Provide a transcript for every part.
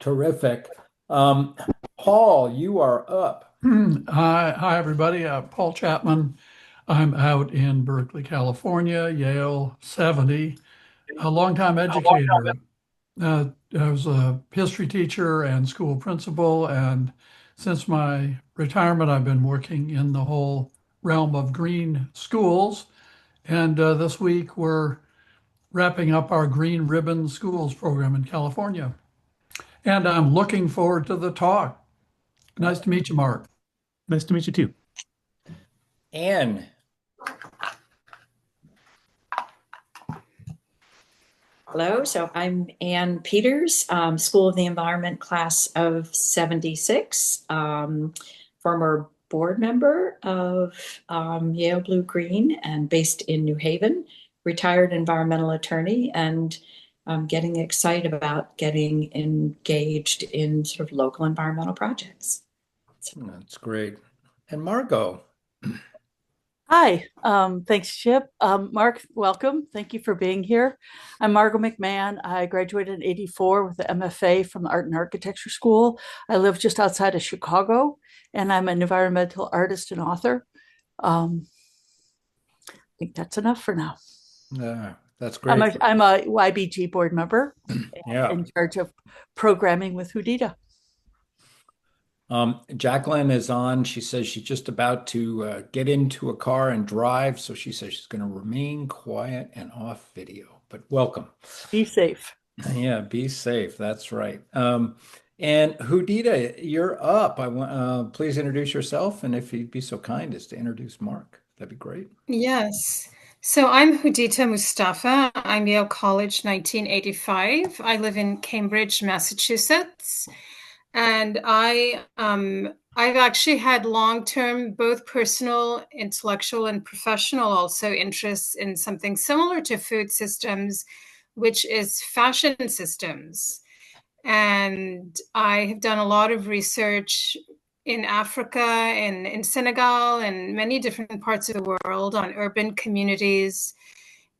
Terrific. Um, Paul, you are up. Hi, everybody. Paul Chapman. I'm out in Berkeley, California, Yale 70, a longtime educator. I was a history teacher and school principal, and since my retirement, I've been working in the whole realm of green schools. And this week, we're wrapping up our Green Ribbon Schools program in California. And I'm looking forward to the talk. Nice to meet you, Mark. Nice to meet you too. Anne. Hello, so I'm Ann Peters, School of the Environment class of 76, former board member of Yale Blue Green and based in New Haven, retired environmental attorney, and getting excited about getting engaged in sort of local environmental projects. That's great. And Margot. Hi, thanks, Chip. Mark, welcome. Thank you for being here. I'm Margot McMahon. I graduated in '84 with the MFA from the Art and Architecture School. I live just outside of Chicago, and I'm an environmental artist and author. I think that's enough for now. That's great. I'm a YBG board member Yeah. in charge of programming with Hudita. Jacqueline is on. She says she's just about to get into a car and drive. So she says she's going to remain quiet and off video, but welcome. Be safe. Yeah, be safe. That's right. And Hudita, you're up. I want please introduce yourself, and if you'd be so kind as to introduce Mark, that'd be great. Yes. So I'm Hudita Mustafa. I'm Yale College 1985. I live in Cambridge, Massachusetts. And I've actually had long-term, both personal, intellectual, and professional also interests in something similar to food systems, which is fashion systems. And I have done a lot of research in Africa and in Senegal and many different parts of the world on urban communities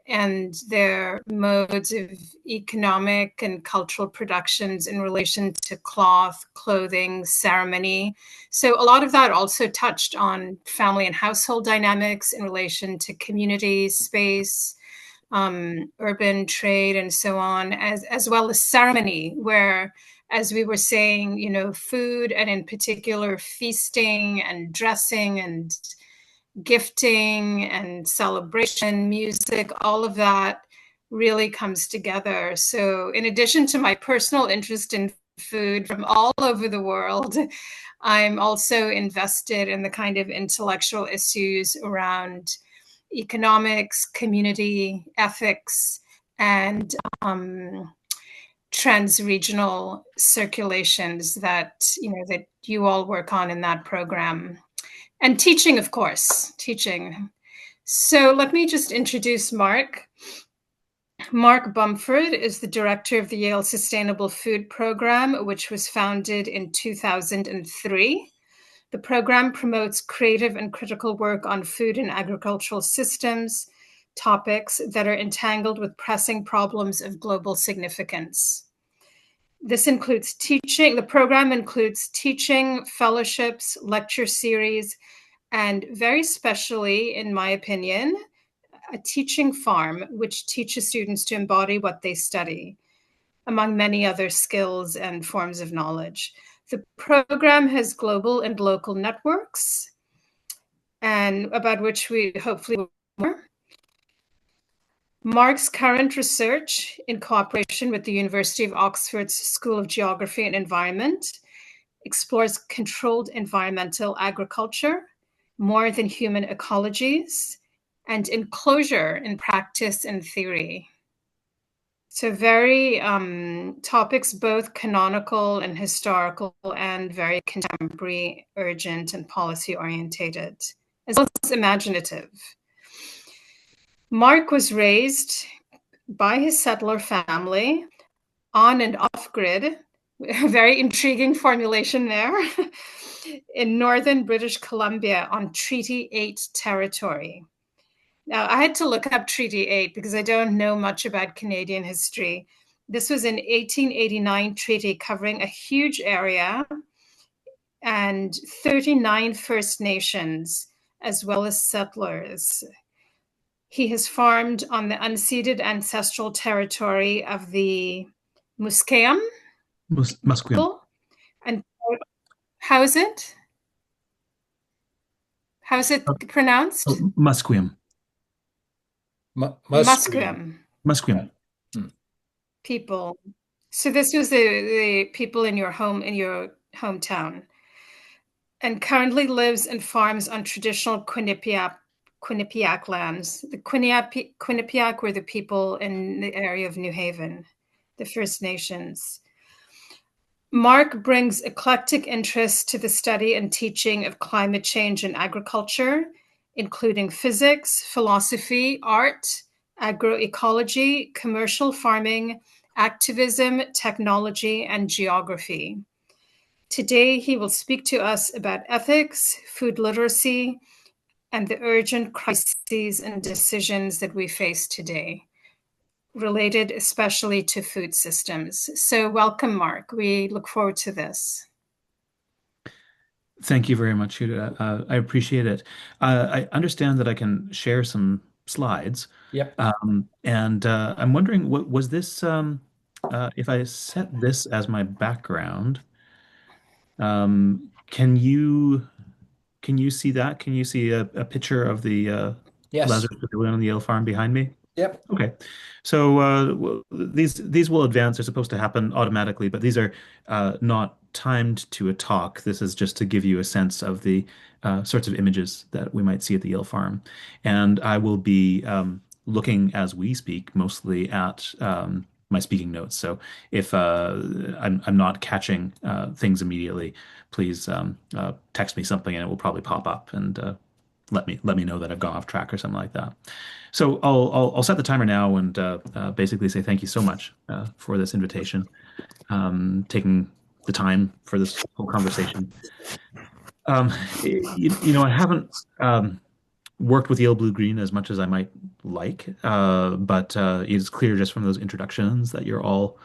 and their modes of economic and cultural productions in relation to cloth, clothing, ceremony. So a lot of that also touched on family and household dynamics in relation to community space, urban trade, and so on, as well as ceremony, where, as we were saying, food and in particular feasting and dressing and gifting and celebration, music, all of that really comes together. So in addition to my personal interest in food from all over the world, I'm also invested in the kind of intellectual issues around economics, community, ethics, and trans-regional circulations that you all work on in that program. And teaching, of course, teaching. So let me just introduce Mark. Mark Bumford is the director of the Yale Sustainable Food Program, which was founded in 2003. The program promotes creative and critical work on food and agricultural systems, topics that are entangled with pressing problems of global significance. This includes teaching. The program includes teaching, fellowships, lecture series, and very specially, in my opinion, a teaching farm, which teaches students to embody what they study, among many other skills and forms of knowledge. The program has global and local networks, and about which we hopefully will more. Mark's current research, in cooperation with the University of Oxford's School of Geography and Environment, explores controlled environmental agriculture, more than human ecologies, and enclosure in practice and theory. So very topics both canonical and historical and very contemporary, urgent, and policy orientated, as well as imaginative. Mark was raised by his settler family on and off grid, a very intriguing formulation there, in northern British Columbia on Treaty 8 territory. Now, I had to look up Treaty 8 because I don't know much about Canadian history, This was an 1889 treaty covering a huge area and 39 First Nations, as well as settlers. He has farmed on the unceded ancestral territory of the Musqueam Musqueam. people. And how is it? How's it pronounced? Oh, Musqueam. Musqueam. Musqueam Musqueam. Hmm. people. So this was the people in your hometown, and currently lives and farms on traditional Quinnipiac lands. The Quinnipiac were the people in the area of New Haven, the First Nations. Mark brings eclectic interests to the study and teaching of climate change and agriculture, including physics, philosophy, art, agroecology, commercial farming, activism, technology, and geography. Today, he will speak to us about ethics, food literacy, and the urgent crises and decisions that we face today, related especially to food systems. So welcome, Mark. We look forward to this. Thank you very much, Huda. I appreciate it. I understand that I can share some slides. Yep. And I'm wondering, what was this, if I set this as my background, can you see that? Can you see a picture of the Yes. Lazarus Pavilion on the Yale farm behind me? Yep. Okay. So these will advance. They're supposed to happen automatically, but these are not timed to a talk. This is just to give you a sense of the sorts of images that we might see at the Yale farm. And I will be looking as we speak mostly at my speaking notes. So if I'm not catching things immediately, please text me something and it will probably pop up and let me know that I've gone off track or something like that. So I'll set the timer now and basically say thank you so much for this invitation, taking the time for this whole conversation. I haven't worked with Yale Blue Green as much as I might like, but it's clear just from those introductions that you're all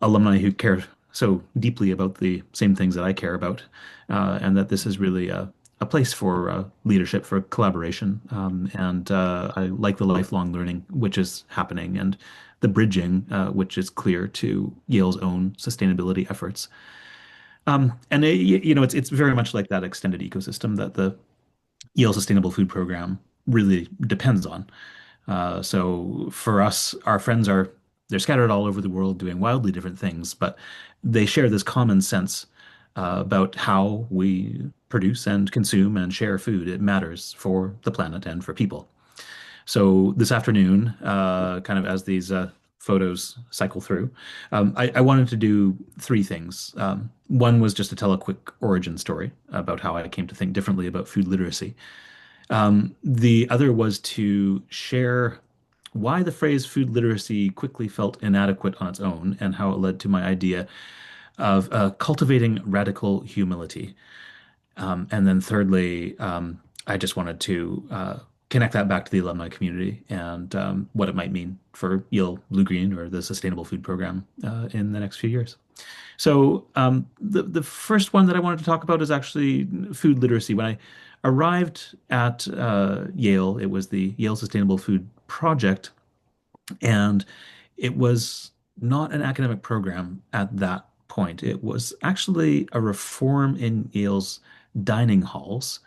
alumni who care so deeply about the same things that I care about, and that this is really a place for leadership, for collaboration. And I like the lifelong learning which is happening and the bridging, which is clear to Yale's own sustainability efforts. And it's very much like that extended ecosystem that the Yale Sustainable Food Program really depends on. So for us, our friends they're scattered all over the world doing wildly different things, but they share this common sense about how we produce and consume and share food. It matters for the planet and for people. So this afternoon, kind of as these photos cycle through, I wanted to do three things. One was just to tell a quick origin story about how I came to think differently about food literacy. The other was to share why the phrase food literacy quickly felt inadequate on its own and how it led to my idea of cultivating radical humility. And then thirdly, I just wanted to connect that back to the alumni community and what it might mean for Yale Blue Green or the Sustainable Food Program in the next few years. So the first one that I wanted to talk about is actually food literacy. When I arrived at Yale, it was the Yale Sustainable Food Project, and it was not an academic program at that point. It was actually a reform in Yale's dining halls.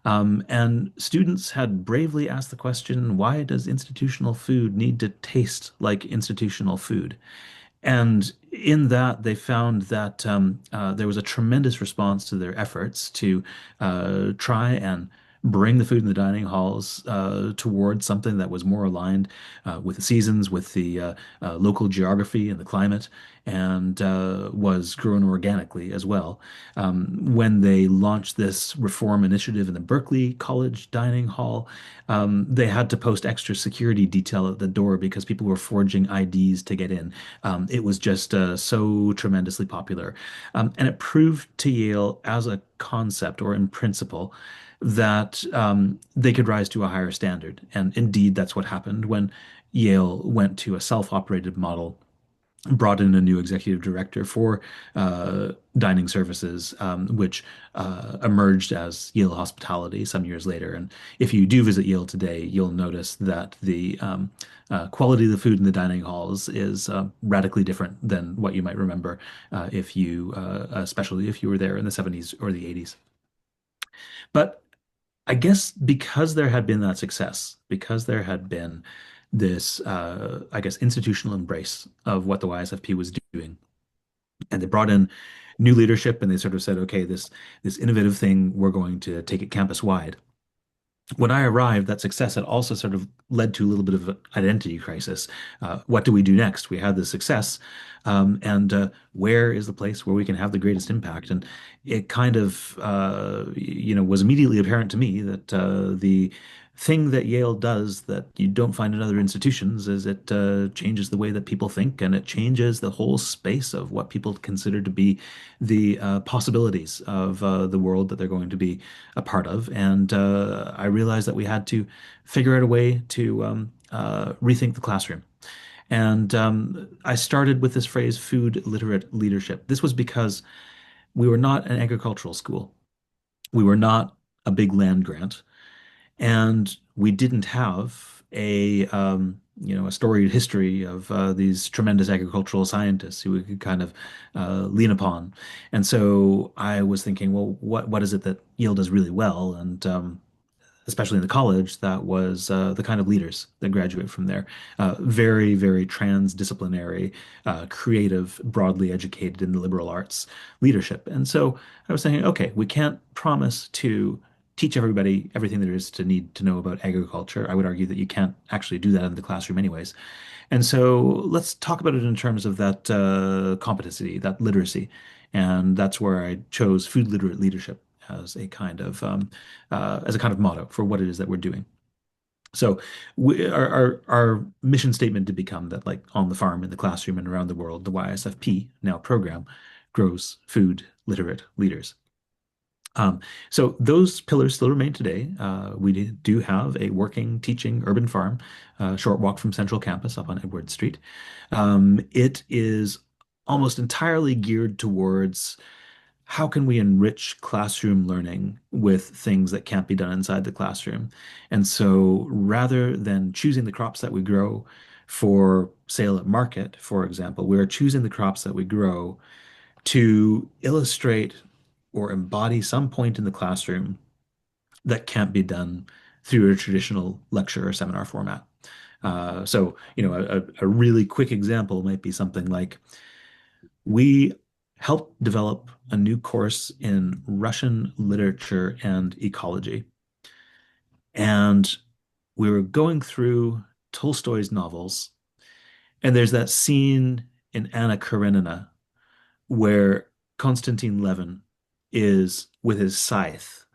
And students had bravely asked the question, why does institutional food need to taste like institutional food? And in that, they found that there was a tremendous response to their efforts to try and bring the food in the dining halls towards something that was more aligned with the seasons, with the local geography and the climate, and was grown organically as well. When they launched this reform initiative in the Berkeley College dining hall, they had to post extra security detail at the door because people were forging IDs to get in. It was just so tremendously popular. And it proved to Yale as a concept or in principle that they could rise to a higher standard. And indeed, that's what happened when Yale went to a self-operated model brought in a new executive director for dining services, which emerged as Yale Hospitality some years later. And if you do visit Yale today, you'll notice that the quality of the food in the dining halls is radically different than what you might remember if you, especially if you were there in the 70s or the 80s. But I guess because there had been that success, because there had been this, I guess, institutional embrace of what the YSFP was doing, and they brought in new leadership, and they sort of said, okay, this innovative thing, we're going to take it campus wide. When I arrived, that success had also sort of led to a little bit of an identity crisis. What do we do next? We had this success, and where is the place where we can have the greatest impact? And it kind of, was immediately apparent to me that the thing that Yale does that you don't find in other institutions is it changes the way that people think, and it changes the whole space of what people consider to be the possibilities of the world that they're going to be a part of. And I realized that we had to figure out a way to rethink the classroom. And I started with this phrase, food literate leadership. This was because we were not an agricultural school. We were not a big land grant, and we didn't have a storied history of these tremendous agricultural scientists who we could kind of lean upon. And so I was thinking, well, what is it that Yale does really well? And especially in the college, that was the kind of leaders that graduate from there. Very, very transdisciplinary, creative, broadly educated in the liberal arts leadership. And so I was thinking, okay, we can't promise to teach everybody everything there is to need to know about agriculture. I would argue that you can't actually do that in the classroom anyways. And so let's talk about it in terms of that competency, that literacy. And that's where I chose food literate leadership as a kind of motto for what it is that we're doing. So our mission statement did become that, like on the farm, in the classroom, and around the world, the YSFP now program grows food literate leaders. So those pillars still remain today. We do have a working, teaching urban farm, short walk from Central Campus up on Edward Street. It is almost entirely geared towards how can we enrich classroom learning with things that can't be done inside the classroom? And so rather than choosing the crops that we grow for sale at market, for example, we're choosing the crops that we grow to illustrate or embody some point in the classroom that can't be done through a traditional lecture or seminar format. A really quick example might be something like we helped develop a new course in Russian literature and ecology. And we were going through Tolstoy's novels, and there's that scene in Anna Karenina where Konstantin Levin is with his scythe,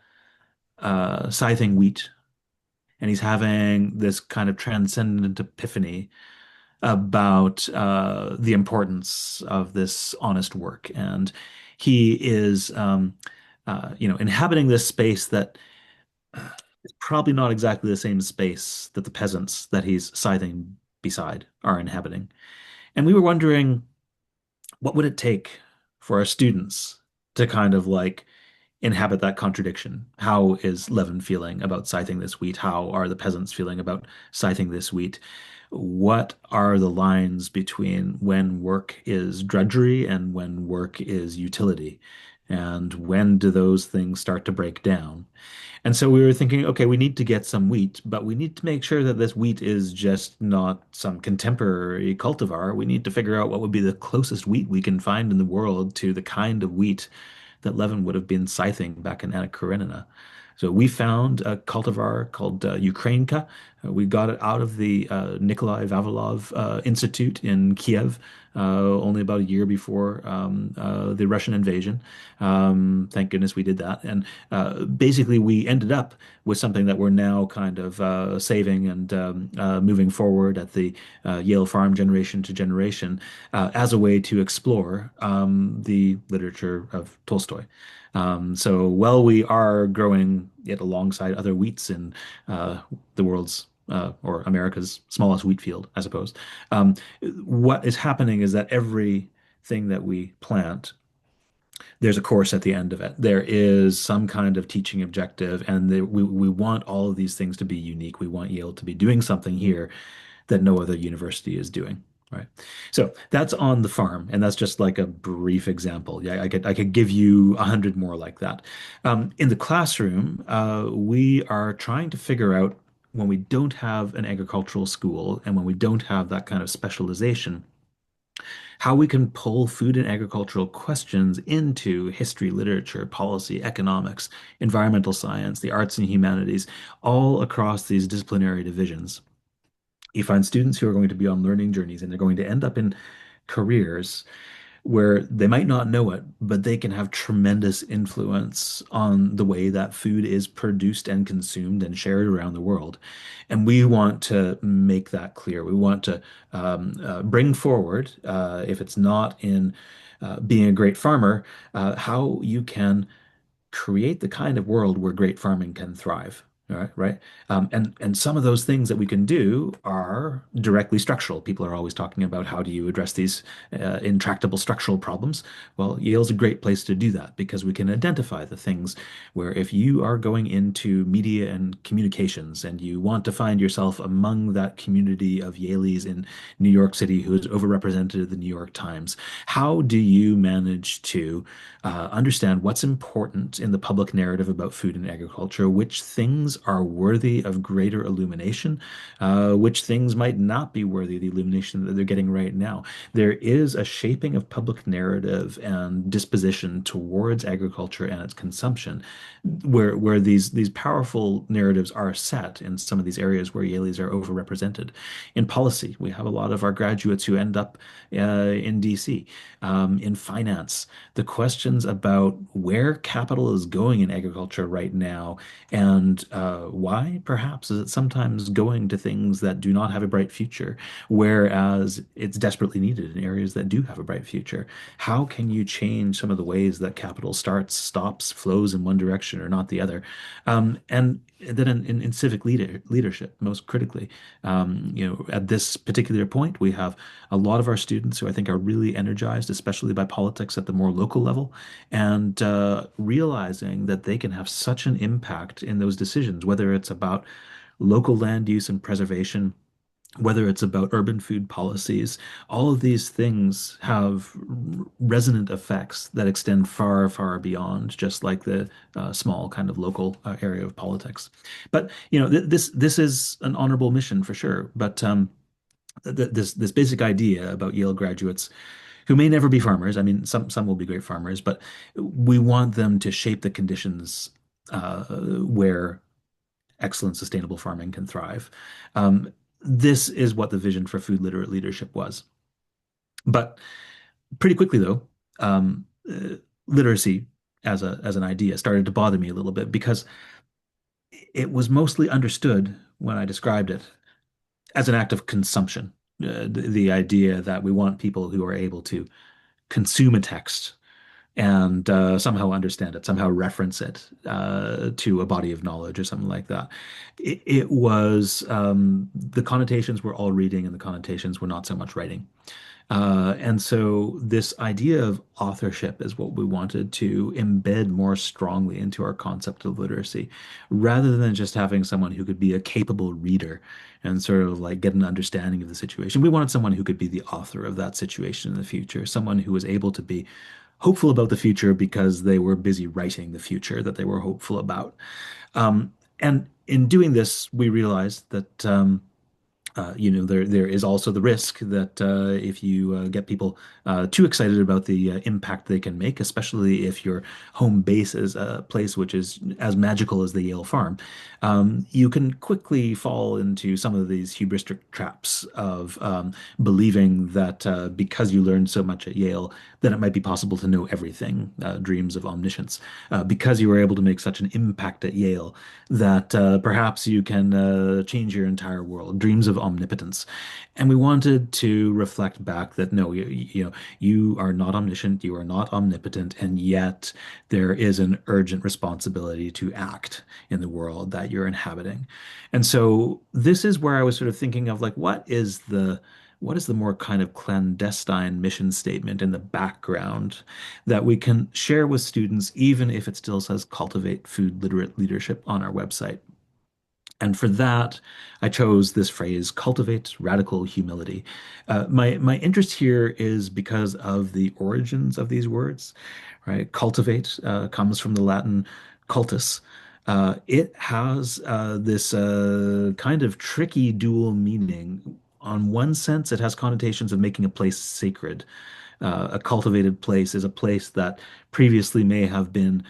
scything wheat, and he's having this kind of transcendent epiphany about the importance of this honest work. And he is, inhabiting this space that is probably not exactly the same space that the peasants that he's scything beside are inhabiting. And we were wondering, what would it take for our students to kind of like inhabit that contradiction? How is Levin feeling about scything this wheat? How are the peasants feeling about scything this wheat? What are the lines between when work is drudgery and when work is utility? And when do those things start to break down? And so we were thinking, okay, we need to get some wheat, but we need to make sure that this wheat is just not some contemporary cultivar. We need to figure out what would be the closest wheat we can find in the world to the kind of wheat that Levin would have been scything back in Anna Karenina. So we found a cultivar called Ukrainka. We got it out of the Nikolai Vavilov Institute in Kiev only about a year before the Russian invasion. Thank goodness we did that. And basically, we ended up with something that we're now kind of saving and moving forward at the Yale Farm generation to generation as a way to explore the literature of Tolstoy. So while we are growing it alongside other wheats in the world's or America's smallest wheat field, I suppose. What is happening is that everything that we plant, there's a course at the end of it. There is some kind of teaching objective, and we want all of these things to be unique. We want Yale to be doing something here that no other university is doing. Right. So that's on the farm, and that's just like a brief example. Yeah, I could give you 100 more like that. In the classroom, we are trying to figure out when we don't have an agricultural school and when we don't have that kind of specialization, how we can pull food and agricultural questions into history, literature, policy, economics, environmental science, the arts and humanities, all across these disciplinary divisions. You find students who are going to be on learning journeys and they're going to end up in careers where they might not know it, but they can have tremendous influence on the way that food is produced and consumed and shared around the world. And we want to make that clear. We want to bring forward, if it's not in being a great farmer, how you can create the kind of world where great farming can thrive. All right, right. And some of those things that we can do are directly structural. People are always talking about how do you address these intractable structural problems. Well, Yale's a great place to do that because we can identify the things where if you are going into media and communications and you want to find yourself among that community of Yaleys in New York City who is overrepresented in the New York Times, how do you manage to understand what's important in the public narrative about food and agriculture, which things are worthy of greater illumination, which things might not be worthy of the illumination that they're getting right now. There is a shaping of public narrative and disposition towards agriculture and its consumption, where these powerful narratives are set in some of these areas where Yaleys are overrepresented. In policy, we have a lot of our graduates who end up in DC. In finance, the questions about where capital is going in agriculture right now and why perhaps is it sometimes going to things that do not have a bright future, whereas it's desperately needed in areas that do have a bright future. How can you change some of the ways that capital starts, stops, flows in one direction or not the other? And then in civic leadership, most critically, at this particular point, we have a lot of our students who I think are really energized, especially by politics at the more local level, and realizing that they can have such an impact in those decisions, whether it's about local land use and preservation, whether it's about urban food policies, all of these things have resonant effects that extend far, far beyond just like the small kind of local area of politics. But this is an honorable mission for sure. But this basic idea about Yale graduates who may never be farmers. I mean, some will be great farmers, but we want them to shape the conditions where excellent sustainable farming can thrive. This is what the vision for food literate leadership was. But pretty quickly, though, literacy as an idea started to bother me a little bit because it was mostly understood when I described it as an act of consumption. The idea that we want people who are able to consume a text and somehow understand it, somehow reference it to a body of knowledge or something like that. It was the connotations were all reading and the connotations were not so much writing. And so this idea of authorship is what we wanted to embed more strongly into our concept of literacy, rather than just having someone who could be a capable reader and sort of like get an understanding of the situation. We wanted someone who could be the author of that situation in the future, someone who was able to be hopeful about the future because they were busy writing the future that they were hopeful about. And in doing this, we realized that there is also the risk that if you get people too excited about the impact they can make, especially if your home base is a place which is as magical as the Yale farm, you can quickly fall into some of these hubristic traps of believing that because you learned so much at Yale, then it might be possible to know everything, dreams of omniscience. Because you were able to make such an impact at Yale, that perhaps you can change your entire world, dreams of omnipotence. And we wanted to reflect back that no, you are not omniscient, you are not omnipotent, and yet there is an urgent responsibility to act in the world that you're inhabiting. And so this is where I was sort of thinking of like, what is the more kind of clandestine mission statement in the background that we can share with students, even if it still says cultivate food literate leadership on our website? And for that, I chose this phrase, cultivate radical humility. My interest here is because of the origins of these words, right? Cultivate comes from the Latin cultus. It has this kind of tricky dual meaning. On one sense, it has connotations of making a place sacred. A cultivated place is a place that previously may have been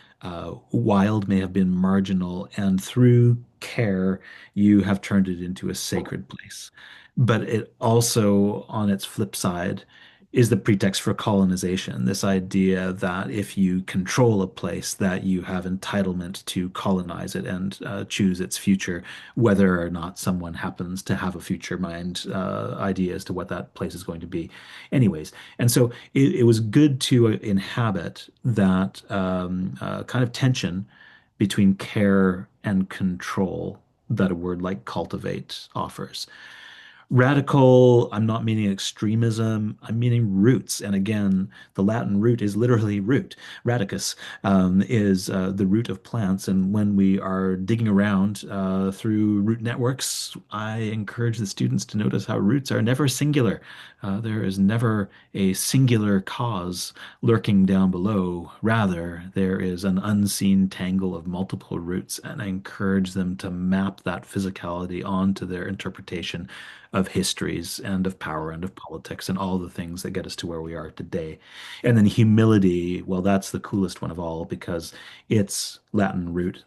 wild, may have been marginal, and through care, you have turned it into a sacred place. But it also, on its flip side, is the pretext for colonization. This idea that if you control a place, that you have entitlement to colonize it and choose its future, whether or not someone happens to have a future mind idea as to what that place is going to be. Anyways, and so it was good to inhabit that kind of tension between care and control that a word like cultivate offers. Radical, I'm not meaning extremism, I'm meaning roots. And again, the Latin root is literally root. Radicus is the root of plants. And when we are digging around through root networks, I encourage the students to notice how roots are never singular. There is never a singular cause lurking down below. Rather, there is an unseen tangle of multiple roots. And I encourage them to map that physicality onto their interpretation of histories and of power and of politics and all the things that get us to where we are today. And then humility, well, that's the coolest one of all because its Latin root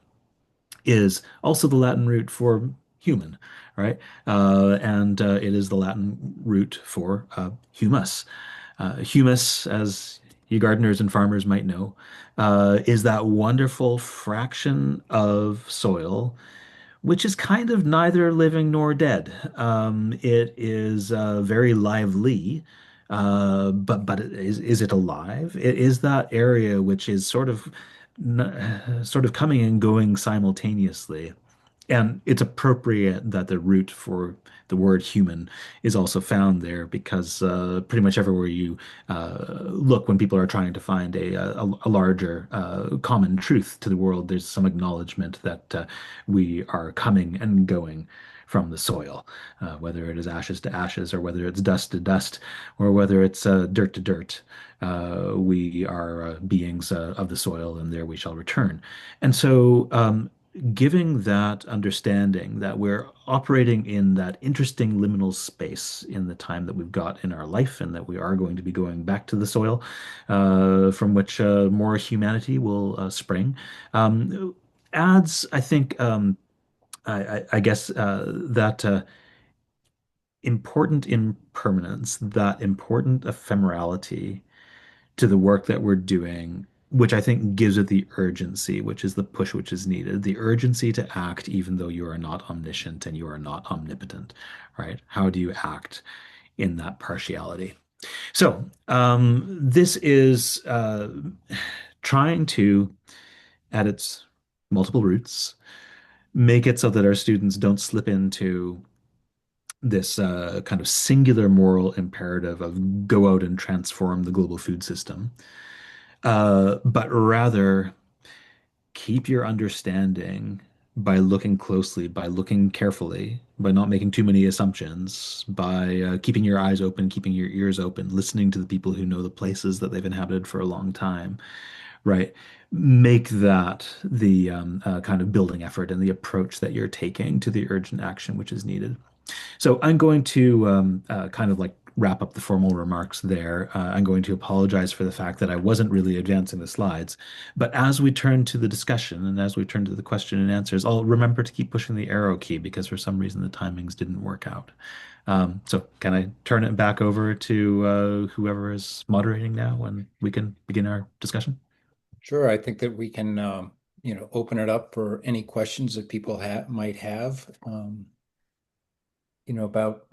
is also the Latin root for human, right? And it is the Latin root for humus. Humus, as you gardeners and farmers might know, is that wonderful fraction of soil which is kind of neither living nor dead. It is very lively, but is it alive? It is that area which is sort of coming and going simultaneously. And it's appropriate that the root for the word human is also found there because pretty much everywhere you look when people are trying to find a larger common truth to the world, there's some acknowledgement that we are coming and going from the soil, whether it is ashes to ashes or whether it's dust to dust or whether it's dirt to dirt. We are beings of the soil and there we shall return. And so giving that understanding that we're operating in that interesting liminal space in the time that we've got in our life and that we are going to be going back to the soil from which more humanity will spring adds, I think, I guess, that important impermanence, that important ephemerality to the work that we're doing, which I think gives it the urgency, which is the push which is needed, the urgency to act even though you are not omniscient and you are not omnipotent, right? How do you act in that partiality? So, this is trying to, at its multiple roots, make it so that our students don't slip into this kind of singular moral imperative of go out and transform the global food system, but rather keep your understanding by looking closely, by looking carefully, by not making too many assumptions, by keeping your eyes open, keeping your ears open, listening to the people who know the places that they've inhabited for a long time, right? Make that the kind of building effort and the approach that you're taking to the urgent action which is needed. So I'm going to kind of like wrap up the formal remarks there. I'm going to apologize for the fact that I wasn't really advancing the slides. But as we turn to the discussion and as we turn to the question and answers, I'll remember to keep pushing the arrow key because for some reason the timings didn't work out. So can I turn it back over to whoever is moderating now and we can begin our discussion? Sure, I think that we can, open it up for any questions that people might have. about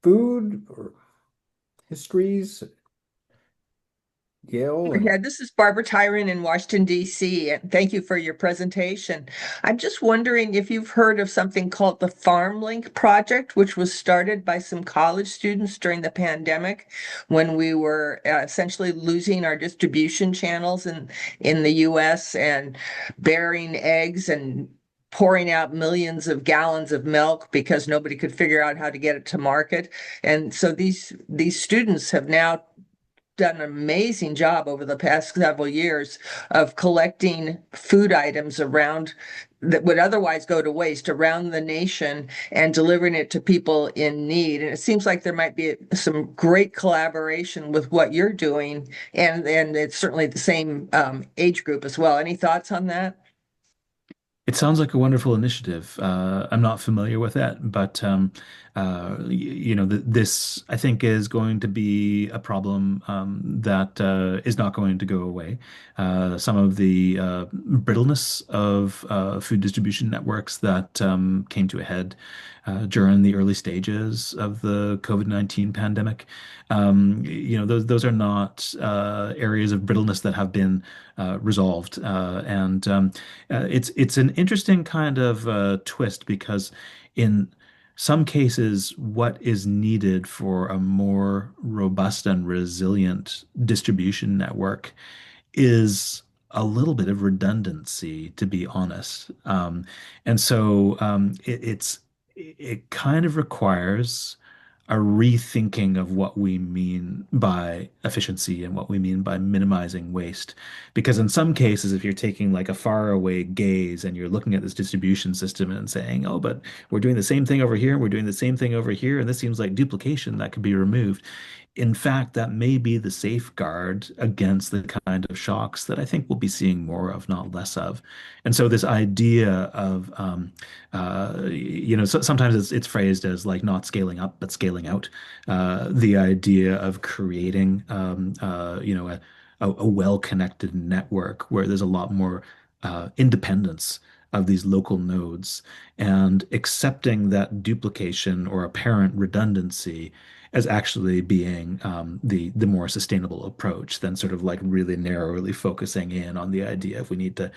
food or histories, Yale and Yeah, this is Barbara Tyron in Washington, D.C., and thank you for your presentation. I'm just wondering if you've heard of something called the FarmLink project, which was started by some college students during the pandemic when we were essentially losing our distribution channels in the U.S. and burying eggs and pouring out millions of gallons of milk because nobody could figure out how to get it to market. And so these students have now done an amazing job over the past several years of collecting food items around that would otherwise go to waste around the nation and delivering it to people in need. And it seems like there might be some great collaboration with what you're doing, and it's certainly the same age group as well. Any thoughts on that? It sounds like a wonderful initiative. I'm not familiar with that, but this I think is going to be a problem that is not going to go away. Some of the brittleness of food distribution networks that came to a head during the early stages of the COVID-19 pandemic. Those are not areas of brittleness that have been resolved, and it's an interesting kind of twist because in some cases, what is needed for a more robust and resilient distribution network is a little bit of redundancy, to be honest. And so it kind of requires a rethinking of what we mean by efficiency and what we mean by minimizing waste. Because in some cases, if you're taking like a faraway gaze and you're looking at this distribution system and saying, oh, but we're doing the same thing over here, and we're doing the same thing over here, and this seems like duplication that could be removed. In fact, that may be the safeguard against the kind of shocks that I think we'll be seeing more of, not less of. And so this idea of, sometimes it's phrased as like not scaling up, but scaling out. The idea of creating, a well-connected network where there's a lot more independence of these local nodes and accepting that duplication or apparent redundancy as actually being the more sustainable approach than sort of like really narrowly focusing in on the idea if we need to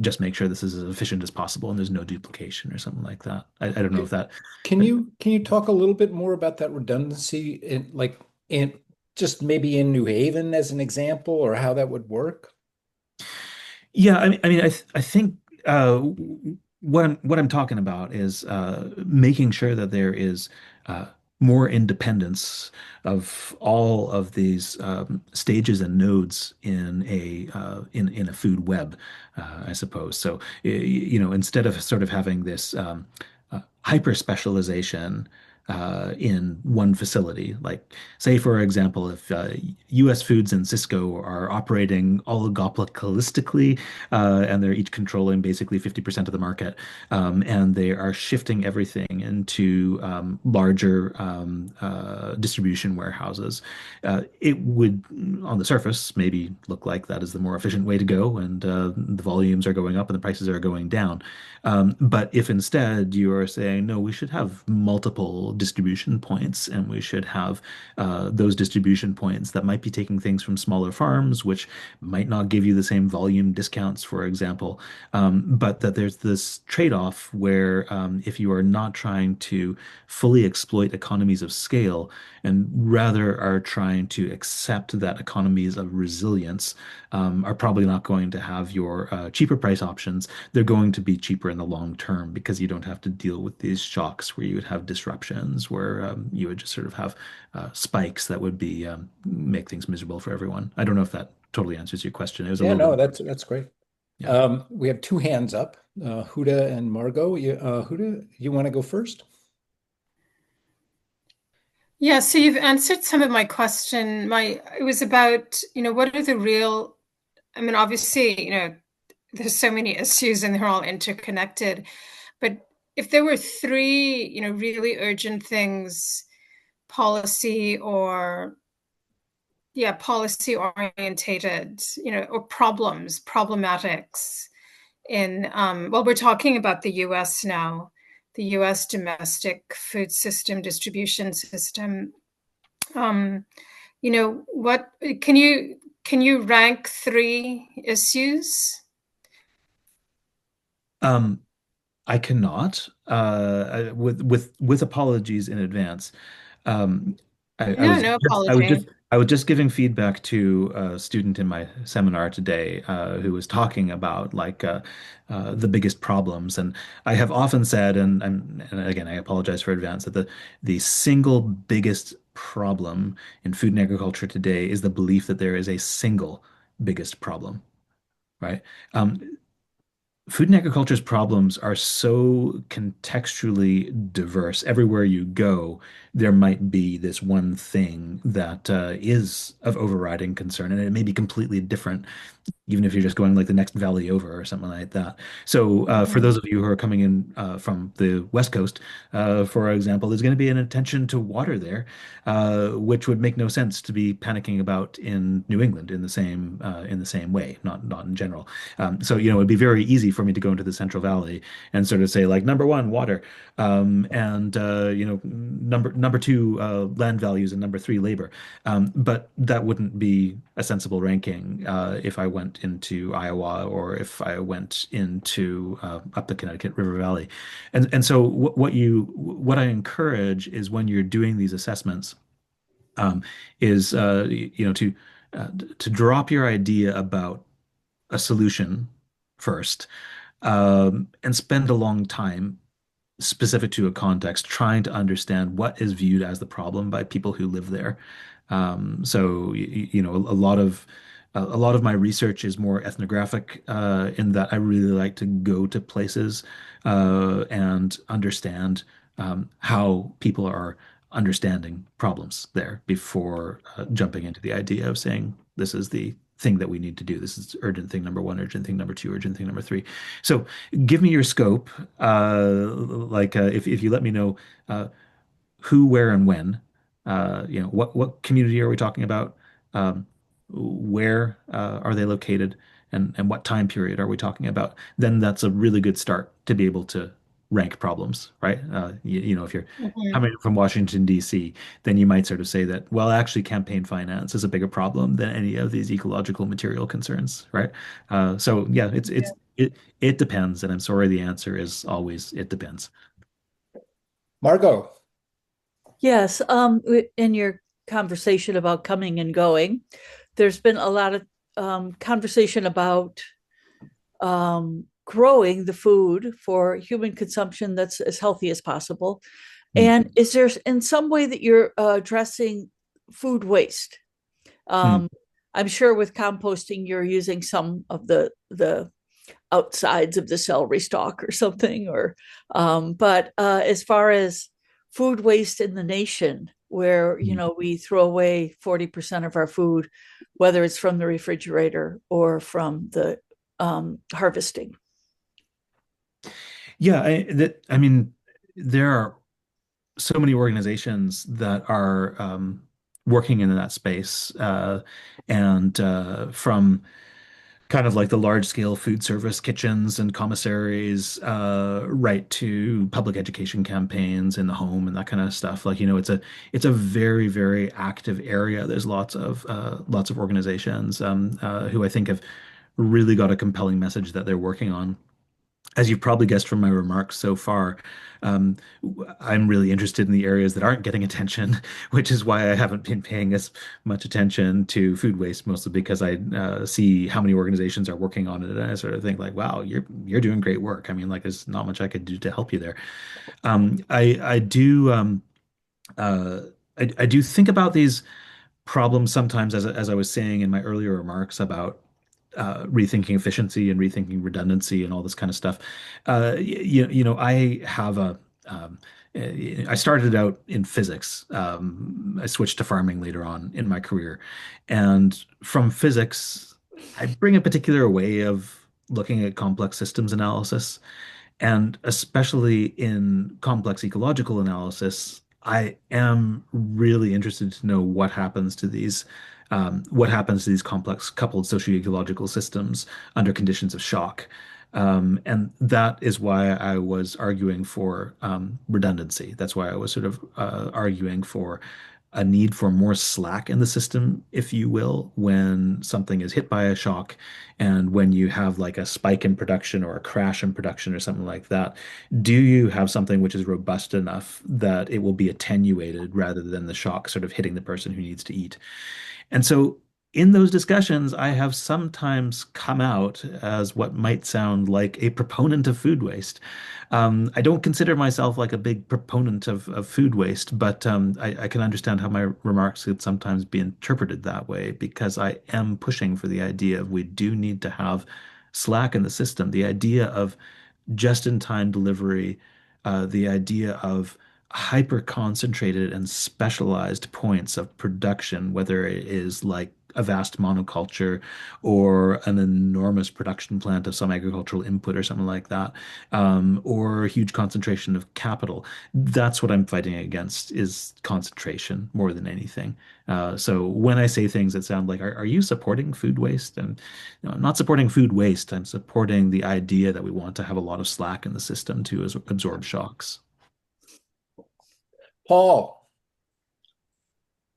just make sure this is as efficient as possible and there's no duplication or something like that. I don't know if that. can you talk a little bit more about that redundancy in just maybe in New Haven as an example, or how that would work? Yeah, I think what I'm talking about is making sure that there is uh, more independence of all of these stages and nodes in a food web, I suppose. So instead of sort of having this hyper specialization in one facility. Like, say, for example, if US Foods and Cisco are operating oligopolistically and they're each controlling basically 50% of the market, and they are shifting everything into larger distribution warehouses, it would, on the surface, maybe look like that is the more efficient way to go, and the volumes are going up and the prices are going down. But if instead you are saying, no, we should have multiple distribution points and we should have those distribution points that might be taking things from smaller farms, which might not give you the same volume discounts, for example, but that there's this trade-off where if you are not trying to fully exploit economies of scale and rather are trying to accept that economies of resilience are probably not going to have your cheaper price options. They're going to be cheaper in the long term because you don't have to deal with these shocks where you would have disruptions, where you would just sort of have spikes that would be make things miserable for everyone. I don't know if that totally answers your question. It was a Yeah, little no, bit. that's great. Yeah. We have two hands up, Huda and Margot. Huda, you want to go first? Yeah, so you've answered some of my question. It was about, what are the real, I mean, obviously, there's so many issues and they're all interconnected. But if there were three, really urgent things, policy or yeah, policy orientated, or problematics in well, we're talking about the US now. the US domestic food system, distribution system. Um, what can you rank three issues? Um, I cannot, with apologies in advance. Um, No, no apology. I was just giving feedback to a student in my seminar today, who was talking about the biggest problems, and I have often said, and again I apologize for advance, that the single biggest problem in food and agriculture today is the belief that there is a single biggest problem, right? Um, Food and agriculture's problems are so contextually diverse. Everywhere you go, there might be this one thing that is of overriding concern, and it may be completely different, even if you're just going like the next valley over or something like that. So, for Mhm. those of you who are coming in from the West Coast, for example, there's going to be an attention to water there, which would make no sense to be panicking about in New England in the same way, not in general. So, it'd be very easy for me to go into the Central Valley and sort of say like number one, water, and number two, land values, and number three, labor. But that wouldn't be a sensible ranking if I went into Iowa or if I went into up the Connecticut River Valley. And so what I encourage is when you're doing these assessments, um, is to drop your idea about a solution first, and spend a long time specific to a context, trying to understand what is viewed as the problem by people who live there. So, a lot of my research is more ethnographic, in that I really like to go to places and understand how people are understanding problems there before jumping into the idea of saying this is the thing that we need to do. This is urgent thing number one, urgent thing number two, urgent thing number three. So give me your scope. If you let me know uh, who, where, and when. What community are we talking about? Where are they located, and what time period are we talking about? Then that's a really good start to be able to rank problems, right? If you're Mhm. coming from Washington, D.C., then you might sort of say that, well, actually, campaign finance is a bigger problem than any of these ecological material concerns, right? So yeah, it depends, and I'm sorry, the answer is always it depends. Margot. Yes, in your conversation about coming and going, there's been a lot of conversation about growing the food for human consumption that's as healthy as possible. Mm. And is there in some way that you're addressing food waste? Mm. Um, I'm sure with composting, you're using some of the outsides of the celery stalk or something, or but as far as food waste in the nation, where Mm. we throw away 40% of our food, whether it's from the refrigerator or from the harvesting. Yeah, I mean, there are so many organizations that are working in that space, and from kind of like the large scale food service kitchens and commissaries, right to public education campaigns in the home and that kind of stuff. Like, it's a very, very active area. There's lots of organizations who I think have really got a compelling message that they're working on. As you've probably guessed from my remarks so far, um, I'm really interested in the areas that aren't getting attention, which is why I haven't been paying as much attention to food waste, mostly because I see how many organizations are working on it, and I sort of think like, wow, you're doing great work. I mean, like, there's not much I could do to help you there. I do uh, I do think about these problems sometimes, as I was saying in my earlier remarks about rethinking efficiency and rethinking redundancy and all this kind of stuff. I have I started out in physics. I switched to farming later on in my career, and from physics, I bring a particular way of looking at complex systems analysis. And especially in complex ecological analysis, I am really interested to know what happens to these complex coupled socio-ecological systems under conditions of shock. And that is why I was arguing for redundancy. That's why I was sort of arguing for a need for more slack in the system, if you will, when something is hit by a shock and when you have like a spike in production or a crash in production or something like that. Do you have something which is robust enough that it will be attenuated rather than the shock sort of hitting the person who needs to eat? And so in those discussions, I have sometimes come out as what might sound like a proponent of food waste. I don't consider myself like a big proponent of food waste, but I can understand how my remarks could sometimes be interpreted that way because I am pushing for the idea of we do need to have slack in the system. The idea of just-in-time delivery, the idea of hyper concentrated and specialized points of production, whether it is like a vast monoculture or an enormous production plant of some agricultural input or something like that, or a huge concentration of capital. That's what I'm fighting against is concentration more than anything. So when I say things that sound like, are you supporting food waste? And I'm not supporting food waste. I'm supporting the idea that we want to have a lot of slack in the system to absorb shocks. Paul.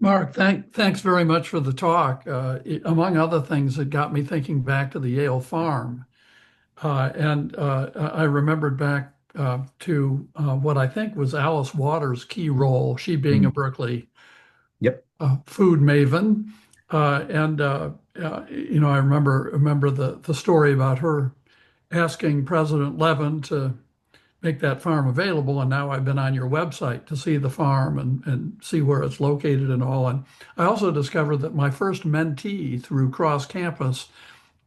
Mark, thanks very much for the talk. Among other things, it got me thinking back to the Yale farm. And I remembered back to what I think was Alice Waters' key role, she being a Mm. Berkeley Yep. food maven. I remember the story about her asking President Levin to make that farm available. And now I've been on your website to see the farm and see where it's located and all. And I also discovered that my first mentee through Cross Campus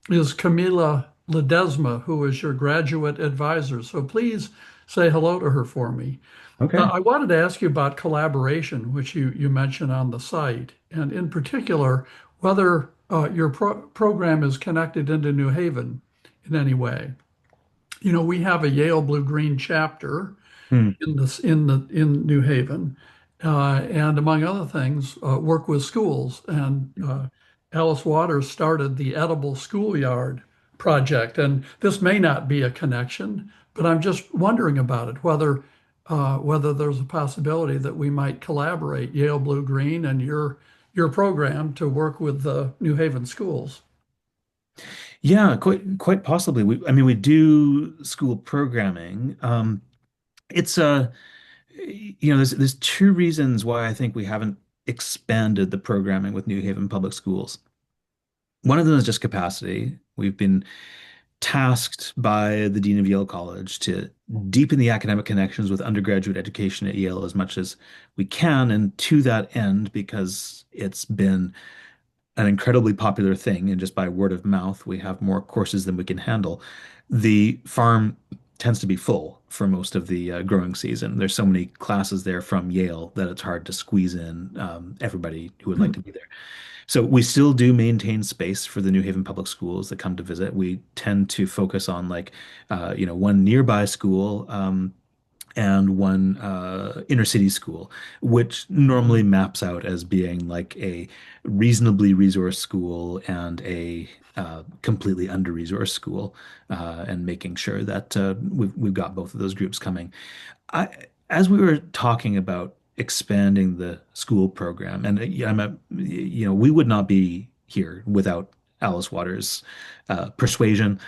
is Camila Ledesma, who is your graduate advisor. So please say hello to her for me. Okay. I wanted to ask you about collaboration, which you mentioned on the site, and in particular, whether your program is connected into New Haven in any way. You know, we have a Yale Blue Green chapter Hmm. in New Haven, and among other things, work with schools. And Alice Waters started the Edible Schoolyard project. And this may not be a connection, but I'm just wondering about it, whether there's a possibility that we might collaborate, Yale Blue Green and your program, to work with the New Haven schools. Yeah, quite possibly. I mean, we do school programming. It's there's two reasons why I think we haven't expanded the programming with New Haven Public Schools. One of them is just capacity. We've been tasked by the Dean of Yale College to deepen the academic connections with undergraduate education at Yale as much as we can. And to that end, because it's been an incredibly popular thing, and just by word of mouth, we have more courses than we can handle. The farm tends to be full for most of the growing season. There's so many classes there from Yale that it's hard to squeeze in everybody who would like to be there. So we still do maintain space for the New Haven Public Schools that come to visit. We tend to focus on like, one nearby school, and one inner city school, which normally maps out as being like a reasonably resourced school and a completely under-resourced school, and making sure that we've got both of those groups coming. I, as we were talking about expanding the school program, and we would not be here without Alice Waters' persuasion.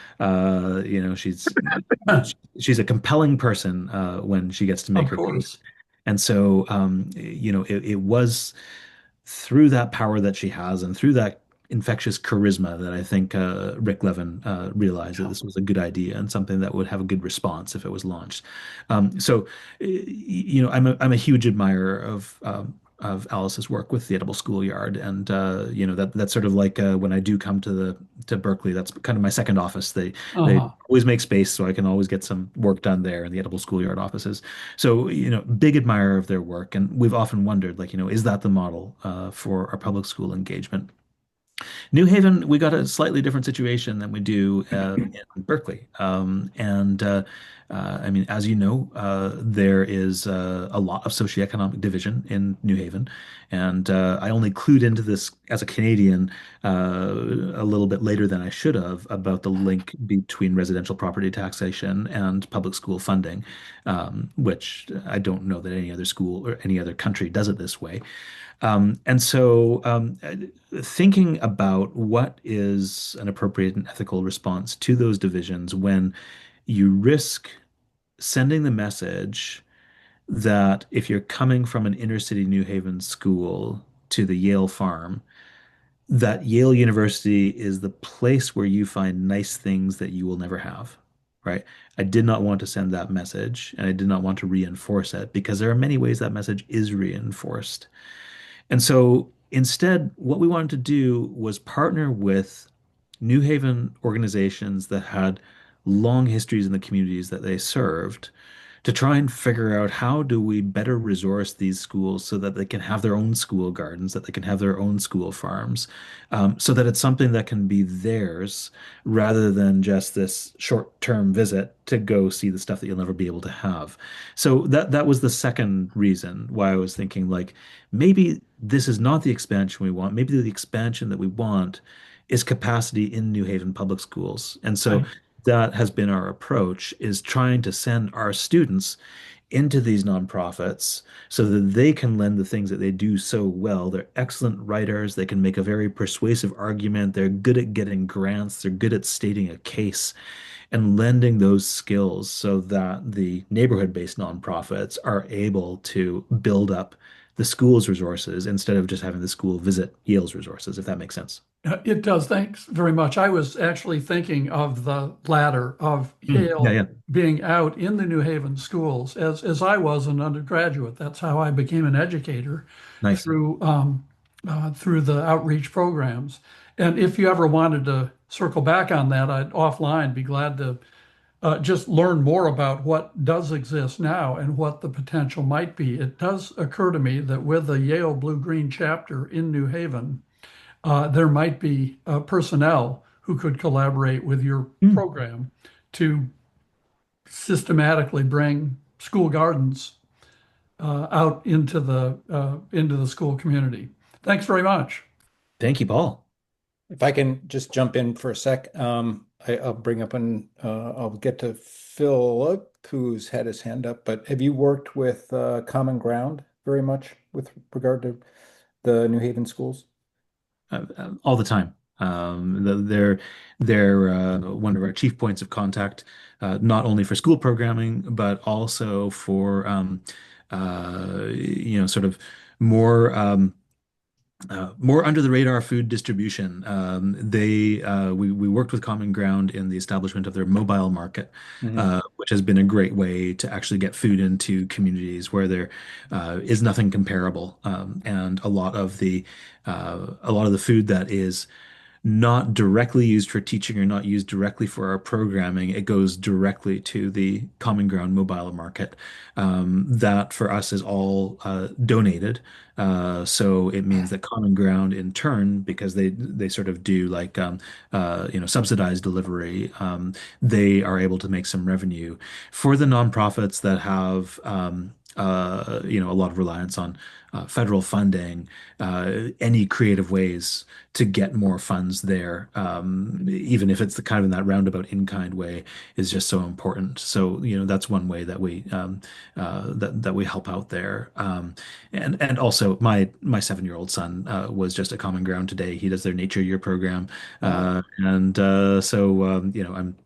She's a compelling person when she gets to make Of her case. course. And so, it was through that power that she has and through that infectious charisma that I think Rick Levin realized that this was a good idea and something that would have a good response if it was launched. I'm a huge admirer of Alice's work with the Edible Schoolyard, and that's sort of like when I do come to Berkeley, that's kind of my second office. They Uh-huh. always make space, so I can always get some work done there in the Edible Schoolyard offices. So big admirer of their work, and we've often wondered, like, is that the model for our public school engagement? New Haven, we got a slightly different situation than we do in Berkeley. I mean, as you know, there is a lot of socioeconomic division in New Haven. And I only clued into this as a Canadian a little bit later than I should have about the link between residential property taxation and public school funding, which I don't know that any other school or any other country does it this way. Thinking about what is an appropriate and ethical response to those divisions when you risk sending the message that if you're coming from an inner city New Haven school to the Yale farm, that Yale University is the place where you find nice things that you will never have, right? I did not want to send that message, and I did not want to reinforce it because there are many ways that message is reinforced. And so instead, what we wanted to do was partner with New Haven organizations that had long histories in the communities that they served to try and figure out how do we better resource these schools so that they can have their own school gardens, that they can have their own school farms, so that it's something that can be theirs rather than just this short-term visit to go see the stuff that you'll never be able to have. So that was the second reason why I was thinking like maybe this is not the expansion we want. Maybe the expansion that we want is capacity in New Haven public schools. And so Right. that has been our approach is trying to send our students into these nonprofits so that they can lend the things that they do so well. They're excellent writers. They can make a very persuasive argument. They're good at getting grants. They're good at stating a case and lending those skills so that the neighborhood-based nonprofits are able to build up the school's resources instead of just having the school visit Yale's resources, if that makes sense. It does. Thanks very much. I was actually thinking of the latter of Yeah, Yale yeah. being out in the New Haven schools as I was an undergraduate. That's how I became an educator Nice. through the outreach programs. And if you ever wanted to circle back on that, I'd offline be glad to just learn more about what does exist now and what the potential might be. It does occur to me that with the Yale Blue Green chapter in New Haven, there might be personnel who could collaborate with your Hmm. program to systematically bring school gardens out into the school community. Thanks very much. Thank you, Paul. If I can just jump in for a sec, I'll bring up and I'll get to Philip, who's had his hand up. But have you worked with Common Ground very much with regard to the New Haven schools? All the time. They're one of our chief points of contact, not only for school programming, but also for sort of more more under the radar food distribution. We worked with Common Ground in the establishment of their mobile market, Mhm. which has been a great way to actually get food into communities where there is nothing comparable, and a lot of the food that is not directly used for teaching or not used directly for our programming. It goes directly to the Common Ground mobile market. That for us is all donated. So it means that Common Ground in turn, because they sort of do like subsidized delivery, they are able to make some revenue for the nonprofits that have a lot of reliance on federal funding, any creative ways to get more funds there, even if it's the kind of in that roundabout in-kind way, is just so important. So, that's one way that that we help out there. And also my 7-year-old son was just at Common Ground today. He does their Nature Year program, I'm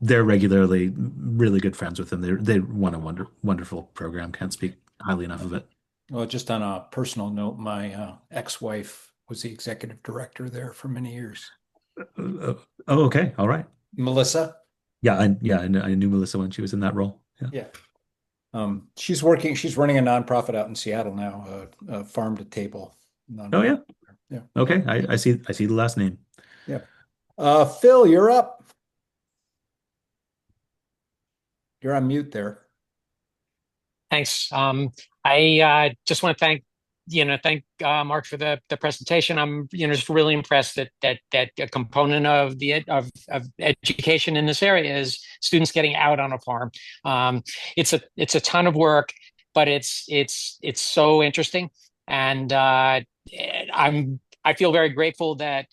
there regularly. Really good friends with them. They run a wonderful program. Can't speak highly enough of it. Well, just on a personal note, my ex-wife was the executive director there for many years. Oh, okay. All right. Melissa? I knew Melissa when she was in that role. Yeah. Yeah. She's running a nonprofit out in Seattle now, Farm to Table Oh, yeah. nonprofit. Yeah. Okay. I see the last name. Yeah. Phil, you're up. You're on mute there. Thanks. I just want to thank Mark for the presentation. I'm just really impressed that a component of of education in this area is students getting out on a farm. It's a ton of work, but it's so interesting, and I feel very grateful that,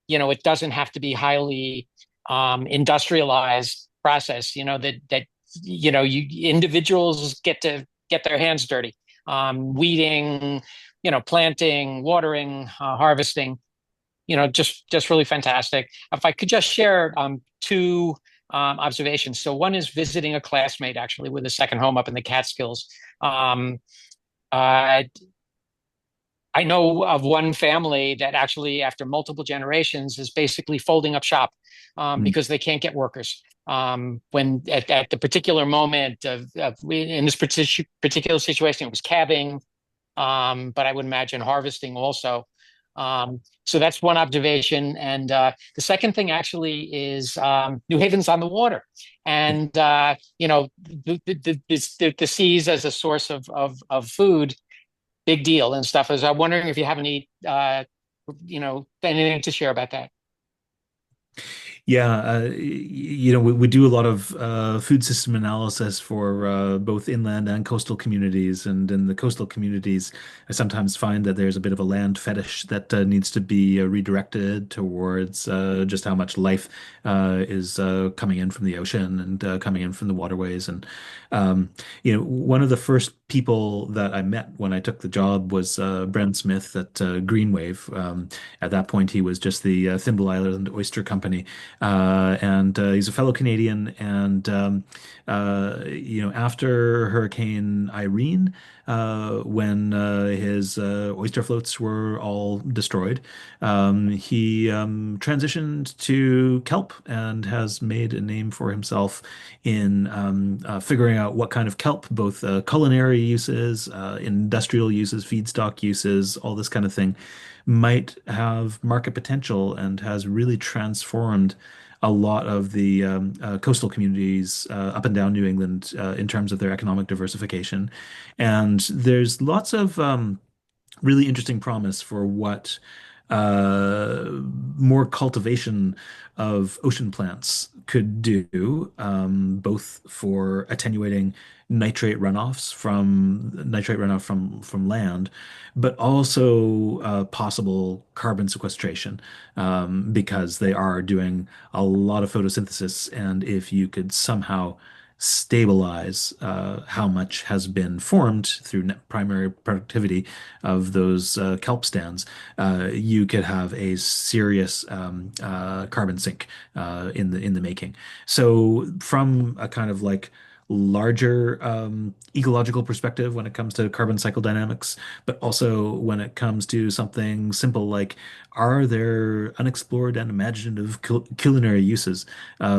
it doesn't have to be highly industrialized process, individuals get to get their hands dirty, weeding, planting, watering, harvesting, just really fantastic. If I could just share two observations. So one is visiting a classmate actually with a second home up in the Catskills. Um, uh, I know of one family that actually, after multiple generations, is basically folding up shop Mm. because they can't get workers. When at the particular moment of in this particular situation, it was calving, but I would imagine harvesting also. So that's one observation. And the second thing actually is New Haven's on the water, and the seas as a source of food, big deal and stuff. Is I'm wondering if you have any anything to share about that. Yeah, we do a lot of food system analysis for both inland and coastal communities. And in the coastal communities, I sometimes find that there's a bit of a land fetish that needs to be redirected towards just how much life is coming in from the ocean and coming in from the waterways. And, one of the first people that I met when I took the job was Brent Smith at Greenwave. At that point, he was just the Thimble Island Oyster Company. And he's a fellow Canadian. And after Hurricane Irene, when his oyster floats were all destroyed, he transitioned to kelp and has made a name for himself in figuring out what kind of kelp, both culinary uses, industrial uses, feedstock uses, all this kind of thing, might have market potential, and has really transformed a lot of the coastal communities up and down New England in terms of their economic diversification. And there's lots of really interesting promise for what more cultivation of ocean plants could do, both for attenuating nitrate runoff from land, but also possible carbon sequestration, because they are doing a lot of photosynthesis. And if you could somehow stabilize how much has been formed through net primary productivity of those kelp stands, you could have a serious carbon sink in the making. So from a kind of like larger ecological perspective when it comes to carbon cycle dynamics, but also when it comes to something simple like, are there unexplored and imaginative culinary uses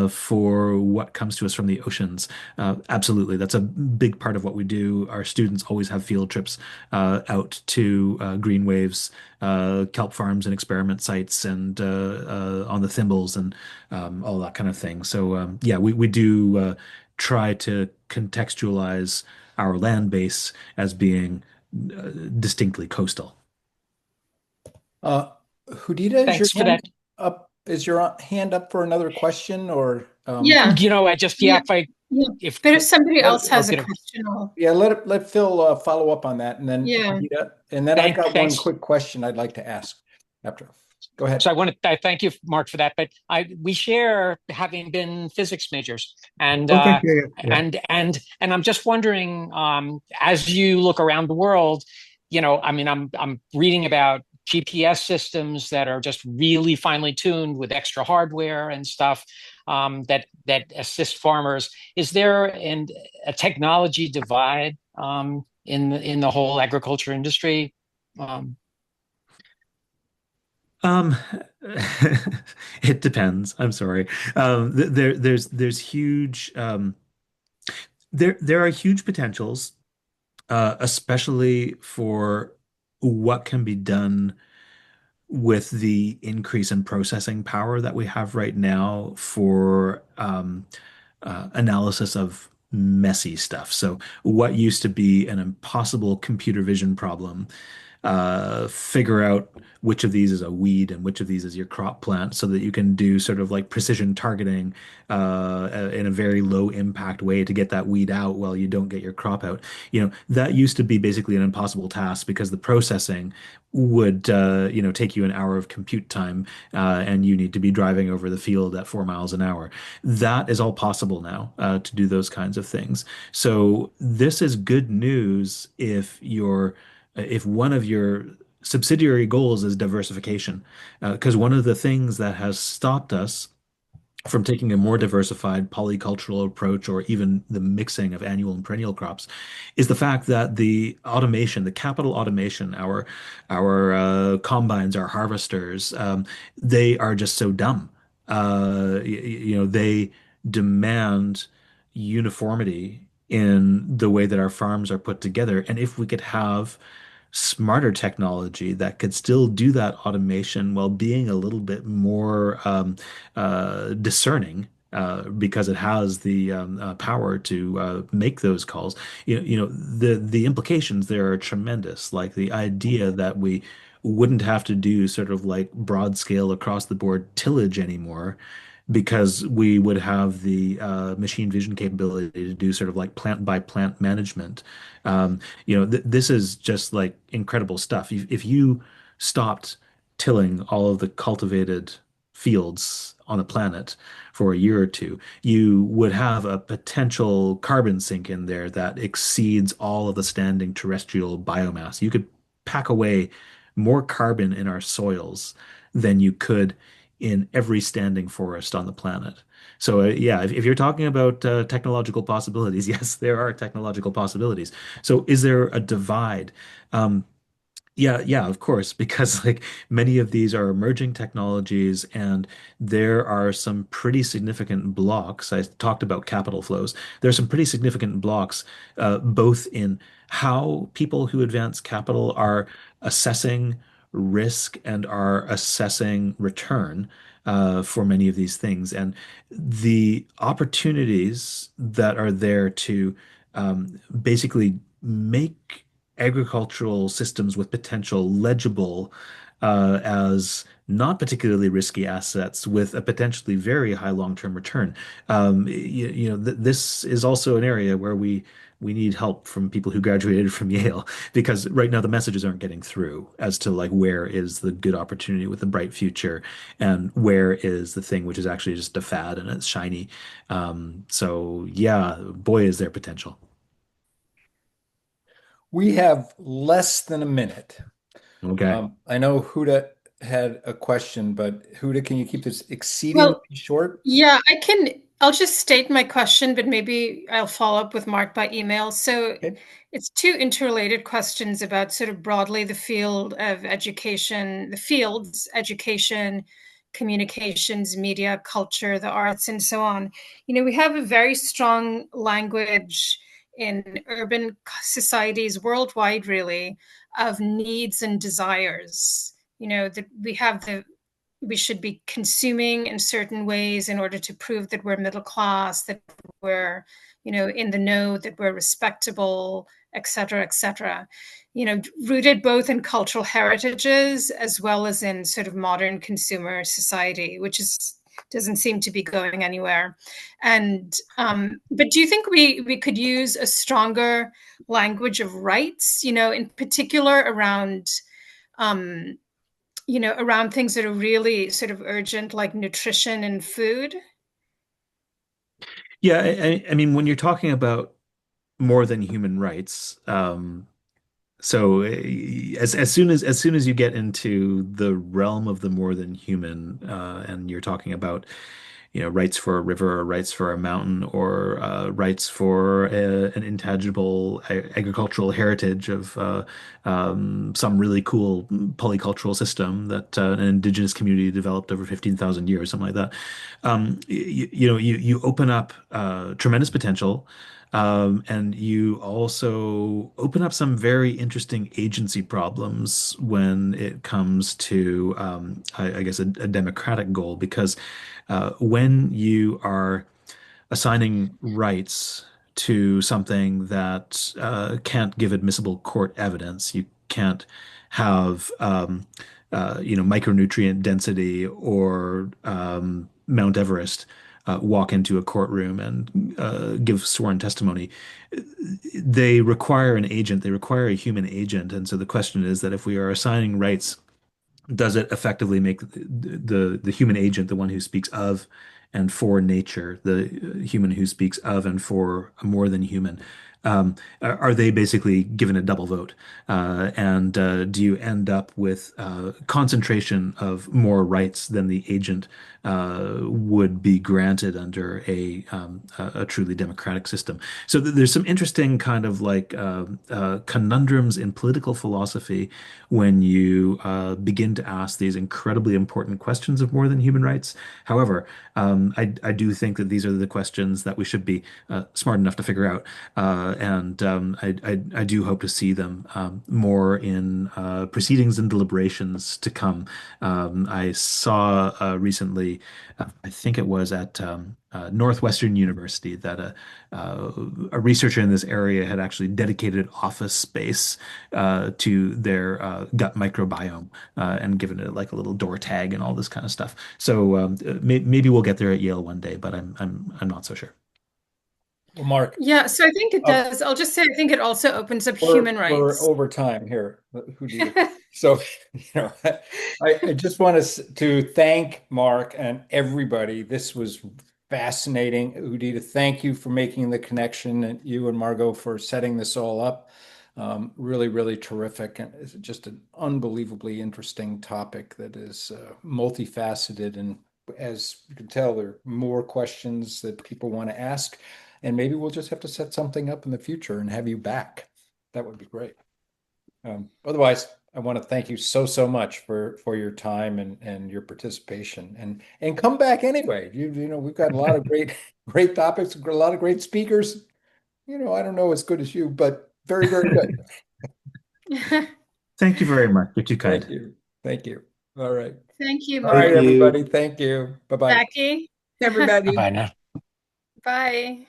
for what comes to us from the oceans? Absolutely. That's a big part of what we do. Our students always have field trips out to green waves, kelp farms and experiment sites, and on the thimbles and all that kind of thing. So yeah, we do try to contextualize our land base as being distinctly coastal. Uh, Hudita, is your Thanks for hand that. up? Is your hand up for another question or Yeah, I just, yeah, if I, yeah. if, But if somebody else I'll has a get it. question, I'll, yeah, let Phil follow up on that, and then yeah. Hudita, and then I've got one Thanks. quick question I'd like to ask after. Go ahead. So I thank you, Mark, for that. But we share having been physics majors, and Okay, yeah. and I'm just wondering, as you look around the world, I mean, I'm reading about GPS systems that are just really finely tuned with extra hardware and stuff, that assist farmers. Is there a technology divide in the whole agriculture industry? Um, Um, it depends. I'm sorry. There's huge there are huge potentials, especially for what can be done with the increase in processing power that we have right now for analysis of messy stuff. So what used to be an impossible computer vision problem figure out which of these is a weed and which of these is your crop plant so that you can do sort of like precision targeting in a very low impact way to get that weed out while you don't get your crop out. That used to be basically an impossible task because the processing would take you an hour of compute time, and you need to be driving over the field at 4 miles an hour. That is all possible now, to do those kinds of things. So this is good news if one of your subsidiary goals is diversification, because one of the things that has stopped us from taking a more diversified polycultural approach or even the mixing of annual and perennial crops is the fact that the automation, the capital automation, our combines, our harvesters, they are just so dumb. They demand uniformity in the way that our farms are put together. And if we could have smarter technology that could still do that automation while being a little bit more discerning, because it has the power to make those calls. The implications there are tremendous. Like the idea that we wouldn't have to do sort of like broad scale across the board tillage anymore because we would have the machine vision capability to do sort of like plant by plant management. This is just like incredible stuff. If you stopped tilling all of the cultivated fields on the planet for a year or two, you would have a potential carbon sink in there that exceeds all of the standing terrestrial biomass. You could pack away more carbon in our soils than you could in every standing forest on the planet. So, yeah, if you're talking about technological possibilities, yes, there are technological possibilities. So, is there a divide? Um, yeah, yeah, of course, because like many of these are emerging technologies and there are some pretty significant blocks. I talked about capital flows. There are some pretty significant blocks, both in how people who advance capital are assessing risk and are assessing return for many of these things. And the opportunities that are there to basically make agricultural systems with potential legible as not particularly risky assets with a potentially very high long-term return. This is also an area where we need help from people who graduated from Yale because right now the messages aren't getting through as to like where is the good opportunity with a bright future and where is the thing which is actually just a fad and it's shiny. So yeah, boy, is there potential. We have less than a minute. Okay. I know Huda had a question, but Huda, can you keep this exceedingly Well, short? yeah, I'll just state my question, but maybe I'll follow up with Mark by email. So Okay. it's two interrelated questions about sort of broadly the field of education, the fields, education, communications, media, culture, the arts, and so on. We have a very strong language in urban societies worldwide, really, of needs and desires. That we should be consuming in certain ways in order to prove that we're middle class, that we're, in the know, that we're respectable, et cetera, et cetera. Rooted both in cultural heritages as well as in sort of modern consumer society, which doesn't seem to be going anywhere. And but do you think we could use a stronger language of rights, in particular um, around things that are really sort of urgent, like nutrition and food? Yeah, I mean, when you're talking about more than human rights, so as soon as you get into the realm of the more than human, and you're talking about, rights for a river or rights for a mountain or rights for an intangible agricultural heritage of some really cool polycultural system that an indigenous community developed over 15,000 years, something like that. You open up tremendous potential. And you also open up some very interesting agency problems when it comes to, I guess, a democratic goal, because when you are assigning rights to something that can't give admissible court evidence, you can't have micronutrient density or Mount Everest walk into a courtroom and give sworn testimony. They require an agent, they require a human agent. And so the question is that if we are assigning rights, does it effectively make the human agent the one who speaks of and for nature, the human who speaks of and for a more than human? Are they basically given a double vote? And do you end up with concentration of more rights than the agent would be granted under a truly democratic system? So there's some interesting kind of like conundrums in political philosophy when you begin to ask these incredibly important questions of more than human rights. However, I do think that these are the questions that we should be smart enough to figure out. And I do hope to see them more in proceedings and deliberations to come. I saw recently, I think it was at Northwestern University, that a researcher in this area had actually dedicated office space to their gut microbiome and given it like a little door tag and all this kind of stuff. So maybe we'll get there at Yale one day, but I'm not so sure. Well, Mark, Yeah, so I think it does. I'll just say I think it also opens up human we're rights. over time here. Who do you? So, I just want to thank Mark and everybody. This was fascinating. Udita, thank you for making the connection, and you and Margot for setting this all up. Really, really terrific. And it's just an unbelievably interesting topic that is multifaceted. And as you can tell, there are more questions that people want to ask. And maybe we'll just have to set something up in the future and have you back. That would be great. Otherwise, I want to thank you so much for your time and your participation and come back anyway. We've got a lot of great topics, a lot of great speakers. I don't know as good as you, but very, very good. Thank you very much. You're too kind. Thank you. Thank you. All right. Thank you, All right, Mark. everybody. Thank you. Bye-bye. Becky. Everybody. Bye now. Bye.